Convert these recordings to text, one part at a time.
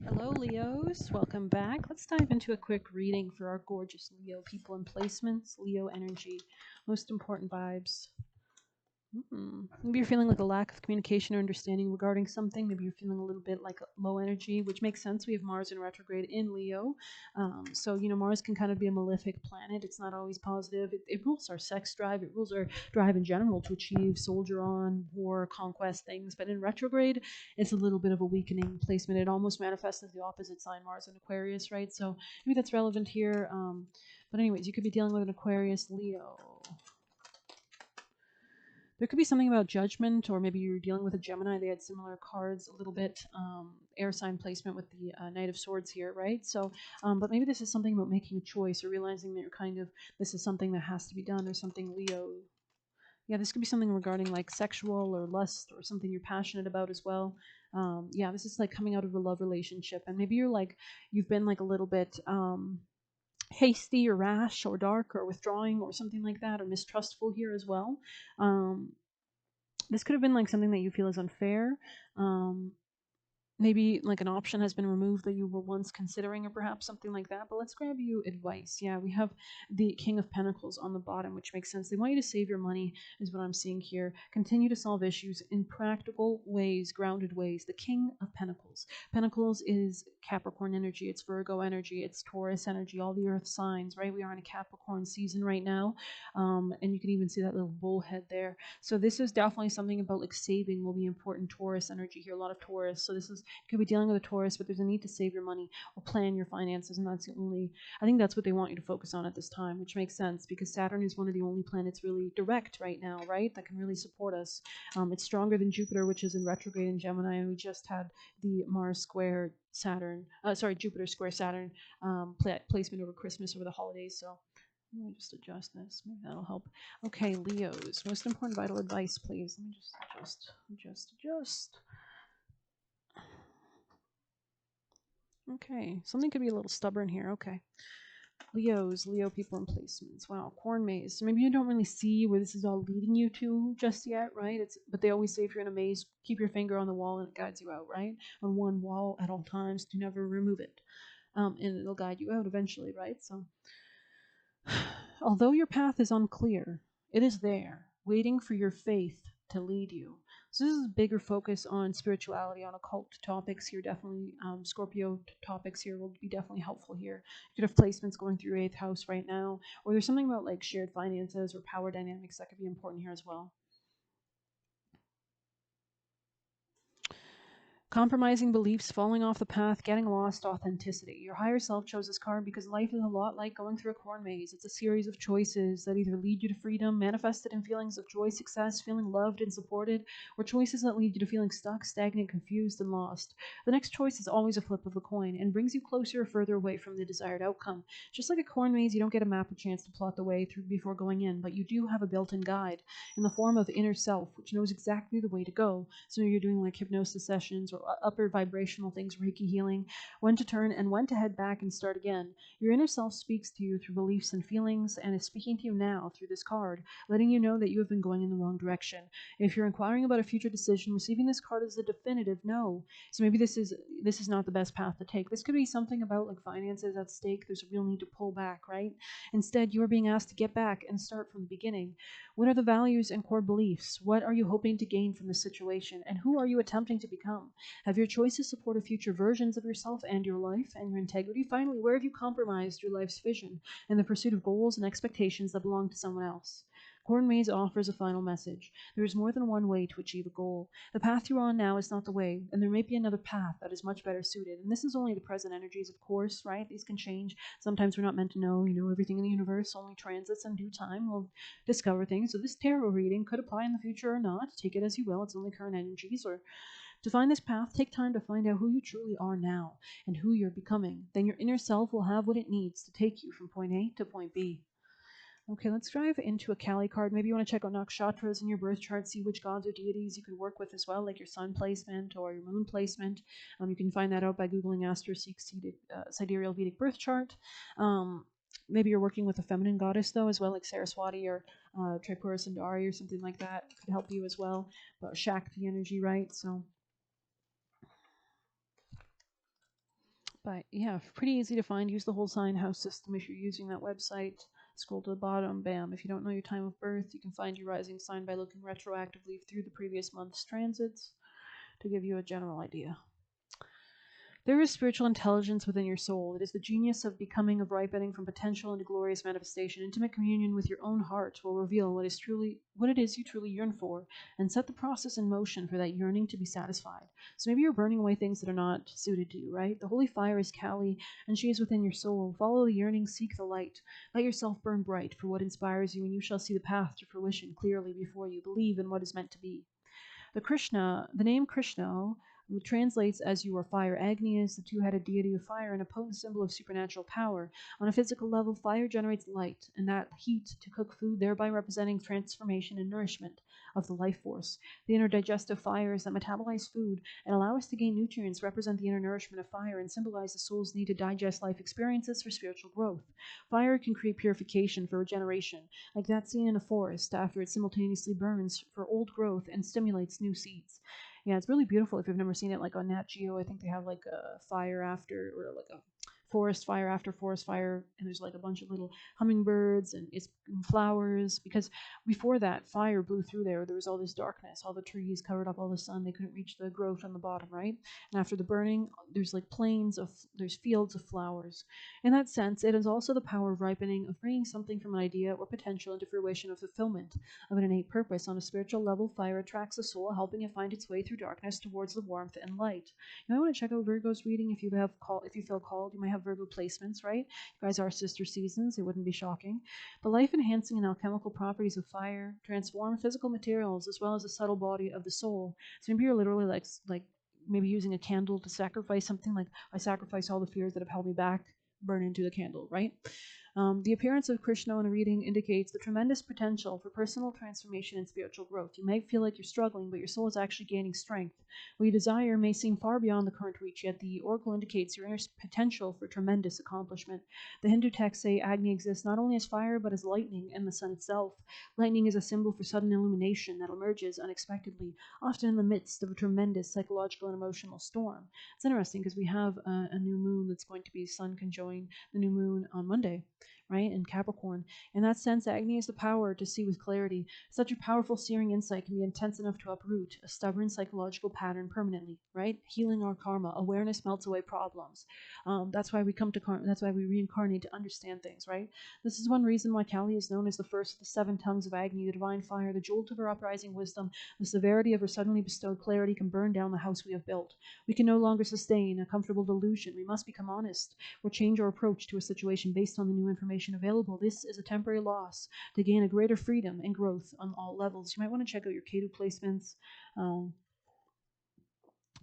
Hello, Leos. Welcome back. Let's dive into a quick reading for our gorgeous Leo people and placements, Leo energy, most important vibes. Maybe you're feeling like a lack of communication or understanding regarding something. Maybe you're feeling a little bit like low energy, which makes sense. We have Mars in retrograde in Leo. Mars can kind of be a malefic planet. It's not always positive. It rules our sex drive. It rules our drive in general to achieve, soldier on, war, conquest things. But in retrograde, it's a little bit of a weakening placement. It almost manifests as the opposite sign, Mars in Aquarius, right? So maybe that's relevant here. But anyways, you could be dealing with an Aquarius Leo. There could be something about judgment, or maybe you're dealing with a Gemini. They had similar cards, a little bit air sign placement with the Knight of Swords here, right? But maybe this is something about making a choice or realizing that you're this is something that has to be done, or something Leo. Yeah, this could be something regarding like sexual or lust or something you're passionate about as well. This is like coming out of a love relationship, and maybe you've been like a little bit hasty or rash or dark or withdrawing or something like that, or mistrustful here as well. Um, this could have been like something that you feel is unfair. Um, Maybe like an option has been removed that you were once considering, or perhaps something like that. But let's grab you advice. Yeah, we have the King of Pentacles on the bottom, which makes sense. They want you to save your money, is what I'm seeing here. Continue to solve issues in practical ways, grounded ways. The King of Pentacles. Pentacles is Capricorn energy, it's Virgo energy, it's Taurus energy, all the earth signs, right? We are in a Capricorn season right now. And you can even see that little bullhead there. So this is definitely something about like saving will be important. Taurus energy here, a lot of Taurus. So this is, you could be dealing with a Taurus, but there's a need to save your money or plan your finances, and that's the only. I think that's what they want you to focus on at this time, which makes sense because Saturn is one of the only planets really direct right now, right? That can really support us. It's stronger than Jupiter, which is in retrograde in Gemini, and we just had the Mars square Saturn, Jupiter square Saturn placement over Christmas, over the holidays. So let me just adjust this. Maybe that'll help. Okay, Leos. Most important vital advice, please. Let me just adjust. Okay, something could be a little stubborn here. Okay. Leos, Leo people and placements. Wow, corn maze. So maybe you don't really see where this is all leading you to just yet, right? But they always say if you're in a maze, keep your finger on the wall and it guides you out, right? On one wall at all times. Do never remove it. And it'll guide you out eventually, right? So although your path is unclear, it is there, waiting for your faith to lead you. So this is a bigger focus on spirituality, on occult topics here. Definitely, Scorpio topics here will be definitely helpful here. You could have placements going through your 8th house right now, or there's something about like shared finances or power dynamics that could be important here as well. Compromising beliefs, falling off the path, getting lost, authenticity. Your higher self chose this card because life is a lot like going through a corn maze. It's a series of choices that either lead you to freedom, manifested in feelings of joy, success, feeling loved and supported, or choices that lead you to feeling stuck, stagnant, confused, and lost. The next choice is always a flip of the coin and brings you closer or further away from the desired outcome. Just like a corn maze, you don't get a map or chance to plot the way through before going in, but you do have a built-in guide in the form of inner self, which knows exactly the way to go. So you're doing like hypnosis sessions or upper vibrational things, Reiki healing, when to turn and when to head back and start again. Your inner self speaks to you through beliefs and feelings and is speaking to you now through this card, letting you know that you have been going in the wrong direction. If you're inquiring about a future decision, receiving this card is a definitive no. So maybe this is not the best path to take. This could be something about like finances at stake. There's a real need to pull back, right? Instead, you are being asked to get back and start from the beginning. What are the values and core beliefs? What are you hoping to gain from this situation? And who are you attempting to become? Have your choices supported future versions of yourself and your life and your integrity? Finally, where have you compromised your life's vision in the pursuit of goals and expectations that belong to someone else? Corn Maze offers a final message. There is more than one way to achieve a goal. The path you're on now is not the way, and there may be another path that is much better suited. And this is only the present energies, of course, right? These can change. Sometimes we're not meant to know, everything in the universe. Only transits in due time will discover things. So this tarot reading could apply in the future or not. Take it as you will. It's only current energies. Or to find this path, take time to find out who you truly are now and who you're becoming. Then your inner self will have what it needs to take you from point A to point B. Okay, let's dive into a Kali card. Maybe you want to check out nakshatras in your birth chart, see which gods or deities you can work with as well, like your sun placement or your moon placement. You can find that out by Googling Astroseek Sidereal Vedic Birth Chart. Maybe you're working with a feminine goddess, though, as well, like Saraswati or Tripura Sundari or something like that. Could help you as well. But Shakti energy, right? So But yeah, pretty easy to find. Use the whole sign house system if you're using that website. Scroll to the bottom, bam. If you don't know your time of birth, you can find your rising sign by looking retroactively through the previous month's transits to give you a general idea. There is spiritual intelligence within your soul. It is the genius of becoming, of ripening from potential into glorious manifestation. Intimate communion with your own heart will reveal what it is you truly yearn for, and set the process in motion for that yearning to be satisfied. So maybe you're burning away things that are not suited to you, right? The holy fire is Kali, and she is within your soul. Follow the yearning, seek the light. Let yourself burn bright for what inspires you, and you shall see the path to fruition clearly before you. Believe in what is meant to be. The name Krishna translates as you are fire. Agni is the two-headed deity of fire and a potent symbol of supernatural power. On a physical level, fire generates light, and that heat to cook food, thereby representing transformation and nourishment of the life force. The inner digestive fires that metabolize food and allow us to gain nutrients represent the inner nourishment of fire and symbolize the soul's need to digest life experiences for spiritual growth. Fire can create purification for regeneration, like that seen in a forest after it simultaneously burns for old growth and stimulates new seeds. Yeah, it's really beautiful if you've never seen it, like on Nat Geo. I think they have like a fire after, or like a forest fire after forest fire, and there's like a bunch of little hummingbirds and it's flowers, because before that fire blew through there was all this darkness, all the trees covered up all the sun, they couldn't reach the growth on the bottom, right? And after the burning, there's fields of flowers. In that sense, it is also the power of ripening, of bringing something from an idea or potential into fruition, of fulfillment of an innate purpose. On a spiritual level, fire attracts the soul, helping it find its way through darkness towards the warmth and light. You might want to check out Virgo's reading if you feel called. You might have Virgo placements, right? You guys are sister seasons. It wouldn't be shocking. The life-enhancing and alchemical properties of fire transform physical materials as well as the subtle body of the soul. So maybe you're literally like maybe using a candle to sacrifice something. Like, I sacrifice all the fears that have held me back, burn into the candle, right? The appearance of Krishna in a reading indicates the tremendous potential for personal transformation and spiritual growth. You might feel like you're struggling, but your soul is actually gaining strength. What you desire may seem far beyond the current reach, yet the oracle indicates your inner potential for tremendous accomplishment. The Hindu texts say Agni exists not only as fire, but as lightning and the sun itself. Lightning is a symbol for sudden illumination that emerges unexpectedly, often in the midst of a tremendous psychological and emotional storm. It's interesting because we have a new moon that's going to be sun conjoined the new moon on Monday, right, in Capricorn. In that sense, Agni is the power to see with clarity. Such a powerful searing insight can be intense enough to uproot a stubborn psychological pattern permanently, right? Healing our karma. Awareness melts away problems. That's why we come to that's why we reincarnate, to understand things, right? This is one reason why Kali is known as the first of the seven tongues of Agni, the divine fire, the jolt of her uprising wisdom. The severity of her suddenly bestowed clarity can burn down the house we have built. We can no longer sustain a comfortable delusion. We must become honest, or change our approach to a situation based on the new information available. This is a temporary loss to gain a greater freedom and growth on all levels. You might want to check out your Ketu placements.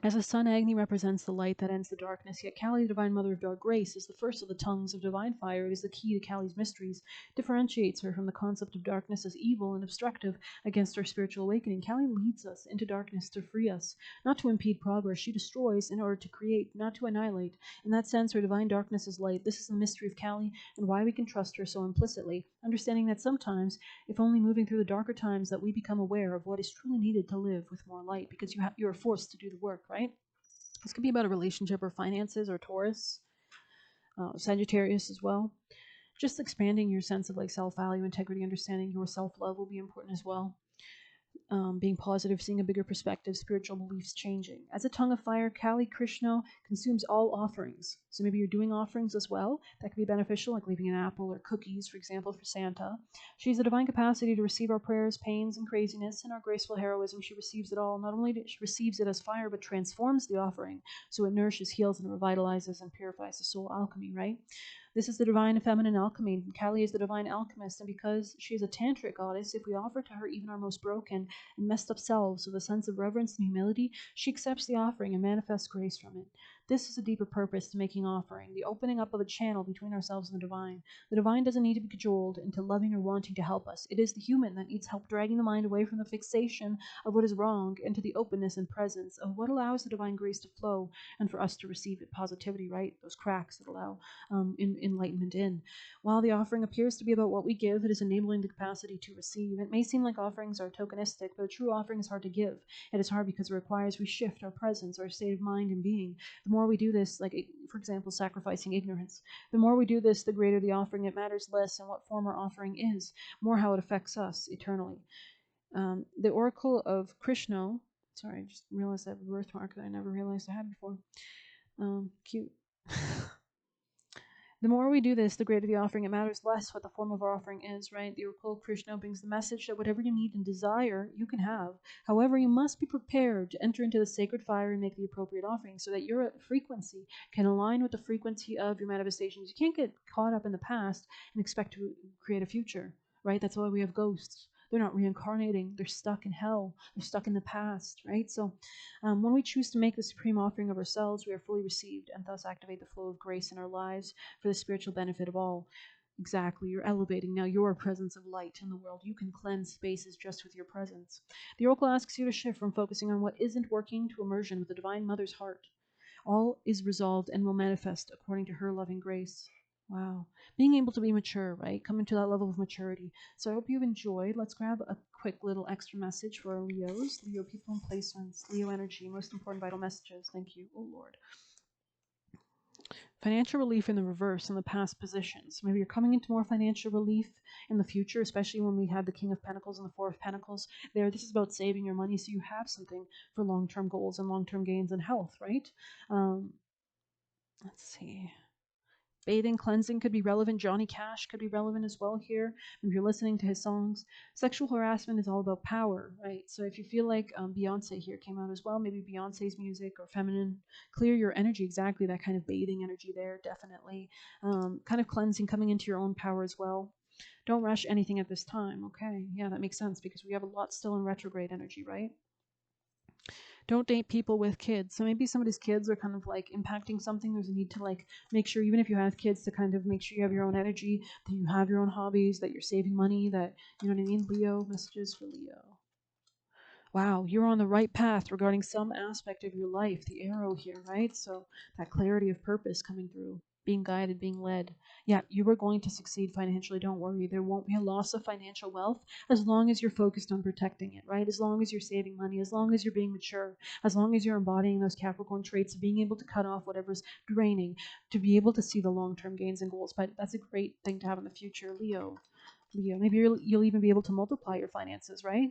As the sun, Agni represents the light that ends the darkness, yet Kali, the divine mother of dark grace, is the first of the tongues of divine fire. It is the key to Kali's mysteries, differentiates her from the concept of darkness as evil and obstructive against our spiritual awakening. Kali leads us into darkness to free us, not to impede progress. She destroys in order to create, not to annihilate. In that sense, her divine darkness is light. This is the mystery of Kali and why we can trust her so implicitly, understanding that sometimes, if only moving through the darker times, that we become aware of what is truly needed to live with more light, because you are forced to do the work, right? This could be about a relationship or finances, or Taurus, Sagittarius as well. Just expanding your sense of like self-value, integrity, understanding your self-love will be important as well. Being positive, seeing a bigger perspective, spiritual beliefs changing. As a tongue of fire, Kali Krishna consumes all offerings. So maybe you're doing offerings as well. That could be beneficial, like leaving an apple or cookies, for example, for Santa. She's a divine capacity to receive our prayers, pains, and craziness, and our graceful heroism. She receives it all. Not only does she receives it as fire, but transforms the offering, so it nourishes, heals, and revitalizes and purifies the soul. Alchemy, right? This is the divine feminine alchemy. Kali is the divine alchemist, and because she is a tantric goddess, if we offer to her even our most broken and messed up selves with a sense of reverence and humility, she accepts the offering and manifests grace from it. This is a deeper purpose to making offering, the opening up of a channel between ourselves and the divine. The divine doesn't need to be cajoled into loving or wanting to help us. It is the human that needs help dragging the mind away from the fixation of what is wrong into the openness and presence of what allows the divine grace to flow and for us to receive it. Positivity, right? Those cracks that allow enlightenment in. While the offering appears to be about what we give, it is enabling the capacity to receive. It may seem like offerings are tokenistic, but a true offering is hard to give. It is hard because it requires we shift our presence, our state of mind and being. The more we do this, like for example, sacrificing ignorance, the more we do this, the greater the offering. It matters less in what form our offering is, more how it affects us eternally. The Oracle of Krishna. Sorry, I just realized I have a birthmark that I never realized I had before. Cute. The more we do this, the greater the offering. It matters less what the form of our offering is, right? The Oracle of Krishna brings the message that whatever you need and desire, you can have. However, you must be prepared to enter into the sacred fire and make the appropriate offering so that your frequency can align with the frequency of your manifestations. You can't get caught up in the past and expect to create a future, right? That's why we have ghosts. They're not reincarnating. They're stuck in hell. They're stuck in the past, right? So when we choose to make the supreme offering of ourselves, we are fully received and thus activate the flow of grace in our lives for the spiritual benefit of all. Exactly. You're elevating now your presence of light in the world. You can cleanse spaces just with your presence. The Oracle asks you to shift from focusing on what isn't working to immersion with the Divine Mother's heart. All is resolved and will manifest according to her loving grace. Wow. Being able to be mature, right? Coming to that level of maturity. So I hope you've enjoyed. Let's grab a quick little extra message for our Leos. Leo people and placements. Leo energy. Most important vital messages. Thank you. Oh, Lord. Financial relief in the reverse in the past positions. Maybe you're coming into more financial relief in the future, especially when we had the King of Pentacles and the Four of Pentacles there. This is about saving your money so you have something for long-term goals and long-term gains and health, right? Let's see. Bathing, cleansing could be relevant. Johnny Cash could be relevant as well here. If you're listening to his songs, sexual harassment is all about power, right? So if you feel like Beyonce here came out as well, maybe Beyonce's music or feminine, clear your energy. Exactly that kind of bathing energy there, definitely. Kind of cleansing, coming into your own power as well. Don't rush anything at this time. Okay, yeah, that makes sense because we have a lot still in retrograde energy, right? Don't date people with kids. So maybe somebody's kids are kind of like impacting something. There's a need to like make sure, even if you have kids, to kind of make sure you have your own energy, that you have your own hobbies, that you're saving money, that, you know what I mean? Leo, messages for Leo. Wow, you're on the right path regarding some aspect of your life. The arrow here, right? So that clarity of purpose coming through, being guided, being led. Yeah, you are going to succeed financially. Don't worry. There won't be a loss of financial wealth as long as you're focused on protecting it, right? As long as you're saving money, as long as you're being mature, as long as you're embodying those Capricorn traits of being able to cut off whatever's draining, to be able to see the long-term gains and goals. But that's a great thing to have in the future, Leo. Leo, maybe you'll even be able to multiply your finances, right?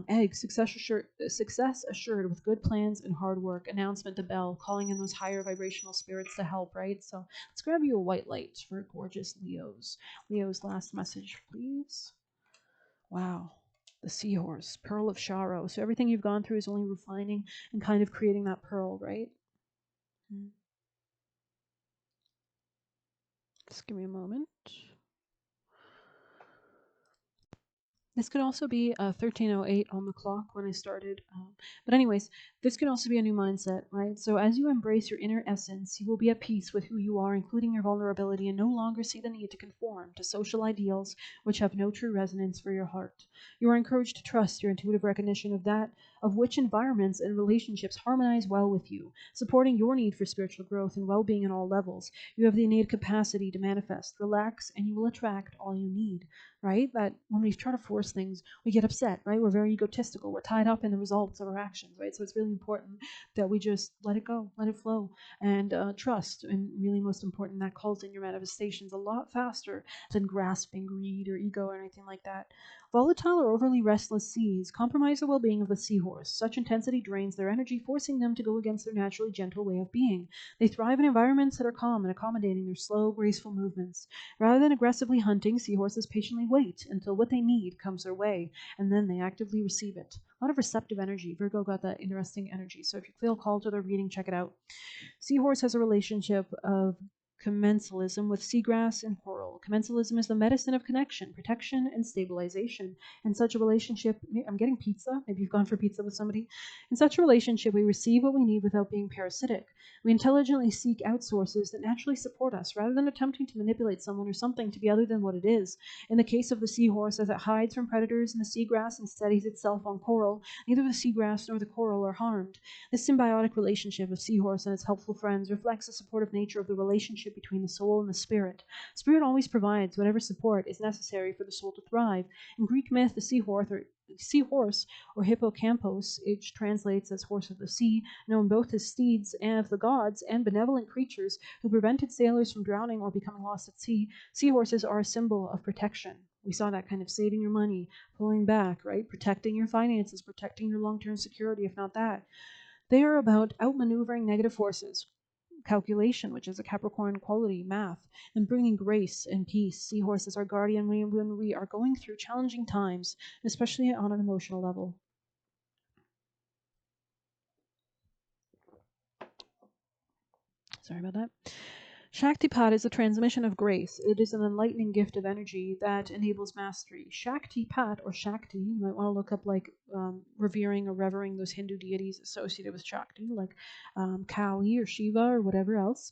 Egg, success assured with good plans and hard work. Announcement to Bell, calling in those higher vibrational spirits to help, right? So let's grab you a white light for gorgeous Leos. Leo's last message, please. Wow. The seahorse, pearl of Sharo. So everything you've gone through is only refining and kind of creating that pearl, right? Just give me a moment. This could also be 1308 on the clock when I started. But anyways, this could also be a new mindset, right? So as you embrace your inner essence, you will be at peace with who you are, including your vulnerability, and no longer see the need to conform to social ideals which have no true resonance for your heart. You are encouraged to trust your intuitive recognition of which environments and relationships harmonize well with you, supporting your need for spiritual growth and well-being in all levels. You have the innate capacity to manifest, relax, and you will attract all you need, right? That when we try to force things, we get upset, right? We're very egotistical. We're tied up in the results of our actions, right? So it's really important that we just let it go, let it flow, and trust. And really, most important, that calls in your manifestations a lot faster than grasping greed or ego or anything like that. Volatile or overly restless seas compromise the well-being of the seahorse. Such intensity drains their energy, forcing them to go against their naturally gentle way of being. They thrive in environments that are calm and accommodating their slow, graceful movements. Rather than aggressively hunting, seahorses patiently wait until what they need comes their way, and then they actively receive it. A lot of receptive energy. Virgo got that interesting energy. So if you feel called to their reading, check it out. Seahorse has a relationship of commensalism with seagrass and Commensalism is the medicine of connection, protection, and stabilization. In such a relationship, I'm getting pizza. Maybe you've gone for pizza with somebody. In such a relationship, we receive what we need without being parasitic. We intelligently seek out sources that naturally support us rather than attempting to manipulate someone or something to be other than what it is. In the case of the seahorse, as it hides from predators in the seagrass and steadies itself on coral, neither the seagrass nor the coral are harmed. This symbiotic relationship of seahorse and its helpful friends reflects the supportive nature of the relationship between the soul and the spirit. Spirit always provides whatever support is necessary for the soul to thrive. In Greek myth, the seahorse or hippocampos, which translates as horse of the sea, known both as steeds and of the gods and benevolent creatures who prevented sailors from drowning or becoming lost at sea, seahorses are a symbol of protection. We saw that kind of saving your money, pulling back, right? Protecting your finances, protecting your long-term security, if not that. They are about outmaneuvering negative forces, calculation, which is a Capricorn quality, math, and bringing grace and peace. Seahorse is our guardian when we are going through challenging times, especially on an emotional level. Sorry about that. Shaktipat is a transmission of grace. It is an enlightening gift of energy that enables mastery. Shaktipat, or Shakti, you might want to look up like revering or revering those Hindu deities associated with Shakti, like Kali or Shiva or whatever else.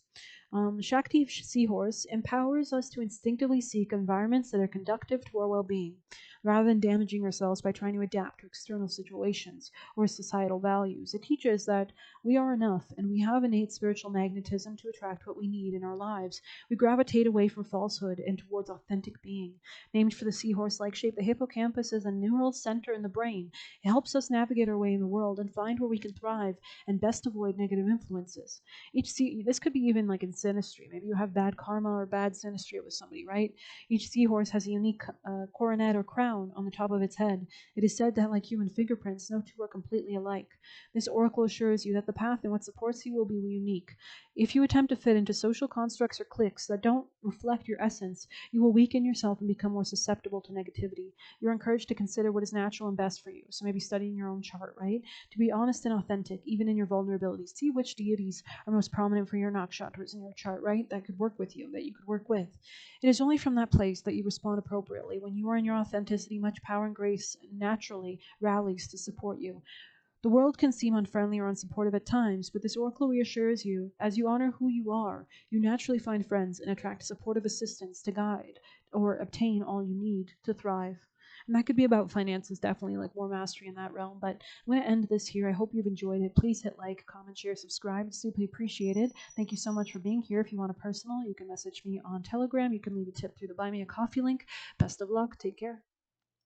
Shakti seahorse empowers us to instinctively seek environments that are conducive to our well-being, rather than damaging ourselves by trying to adapt to external situations or societal values. It teaches that we are enough, and we have innate spiritual magnetism to attract what we need in our lives. We gravitate away from falsehood and towards authentic being. Named for the seahorse-like shape, the hippocampus is a neural center in the brain. It helps us navigate our way in the world and find where we can thrive and best avoid negative influences. This could be even like in synastry. Maybe you have bad karma or bad synastry with somebody, right? Each seahorse has a unique coronet or crown on the top of its head. It is said that, like human fingerprints, no two are completely alike. This oracle assures you that the path and what supports you will be unique. If you attempt to fit into social constructs or cliques that don't reflect your essence, you will weaken yourself and become more susceptible to negativity. You're encouraged to consider what is natural and best for you. So maybe studying your own chart, right? To be honest and authentic, even in your vulnerabilities. See which deities are most prominent for your nakshatras in your chart, right? That could work with you, that you could work with. It is only from that place that you respond appropriately. When you are in your authenticity, much power and grace naturally rallies to support you. The world can seem unfriendly or unsupportive at times, but this oracle reassures you, as you honor who you are, you naturally find friends and attract supportive assistance to guide or obtain all you need to thrive. And that could be about finances, definitely, like more mastery in that realm. But I'm going to end this here. I hope you've enjoyed it. Please hit like, comment, share, subscribe. It's deeply appreciated. Thank you so much for being here. If you want a personal, you can message me on Telegram. You can leave a tip through the Buy Me a Coffee link. Best of luck. Take care.